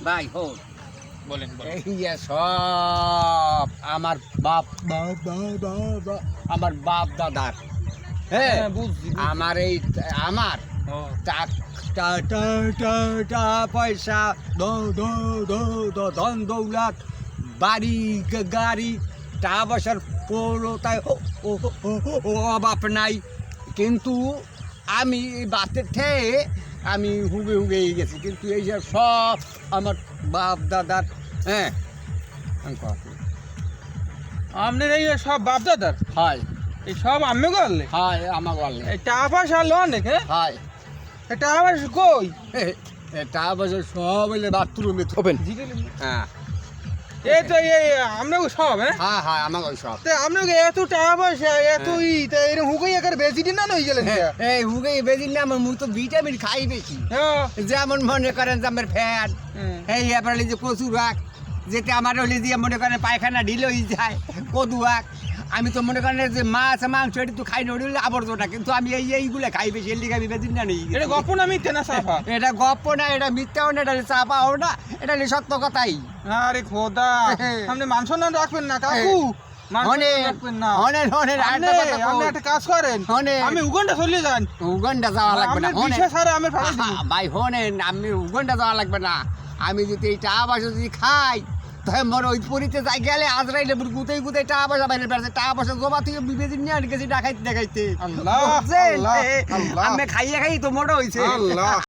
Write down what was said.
ভাই হো বলেন এই যে সব আমার বাপ আমার বাপ দাদার, হ্যাঁ বুঝছি আমার এই আমার টাকা পয়সা ধন দৌলত বাড়ি গাড়ি টাকা পয়সার পুরোটাই অভাব নাই, কিন্তু আমি বাতের থেকে আমি হুগে হুগে গেছি, কিন্তু এই যে সব আমার বাপ দাদার। হ্যাঁ আপনার এই সব বাপ দাদার হয় এই সব আমি করলে হয় আমার বলে এই টাকা পয়সা লোন দেখে হয় এই টাকা পয়সা কই টাকা পয়সা সব হইলে বাথরুমে থবেন। হ্যাঁ এই তো এই আপনাকে সব হ্যাঁ হ্যাঁ হ্যাঁ আমার ওই সব তা আপনাকে এত টাকা পয়সা এত তা এরকম হুকাই একার বেশি দিন না হয়ে গেলেন এই হুগে বেদিন না আমার মুখ তো ভিটামিন খাই বেশি, হ্যাঁ যেমন মনে করেন যে আমার ফ্যান এই এবার যে কচু রাখ যেতে আমার হলে দিয়ে মনে করেন পায়খানা ঢিল হয়ে যায় কদু আখ, আমি তো মনে করেন যে মাছ মাংস এটি তো খাই নড়লে আবর্জনা, কিন্তু আমি এইগুলো খাই বেশি এর লিগে আমি বেদিন না নেই। এটা গপ না মিথ্যে না সাফা এটা গপ্প না, এটা মিথ্যাও না, এটা চাপাও না, এটা সত্য কথাই। আরে খোদা আপনি মাংস না রাখবেন না কাকু মাংস রাখবেন না আপনি একটা কাজ করেন আমি উগান্ডা চলে যান উগান্ডা যাওয়া লাগবে না, আমি ভাই হনেন আমি উগান্ডা যাওয়া লাগবে না, আমি যদি এই টাকা পয়সা যদি খাই তাহলে মনে ওই পরিতে যাই গেলে আজরাইলে গুতেই গুতেই টাকা পয়সা বাইরে বেড়াচ্ছে, টাকা পয়সা জমা থেকে বিবেচনা নিয়ে আনি গেছি দেখাইতে দেখাইতে আল্লাহ আমি খাইয়ে খাই তো মোটা হয়েছে।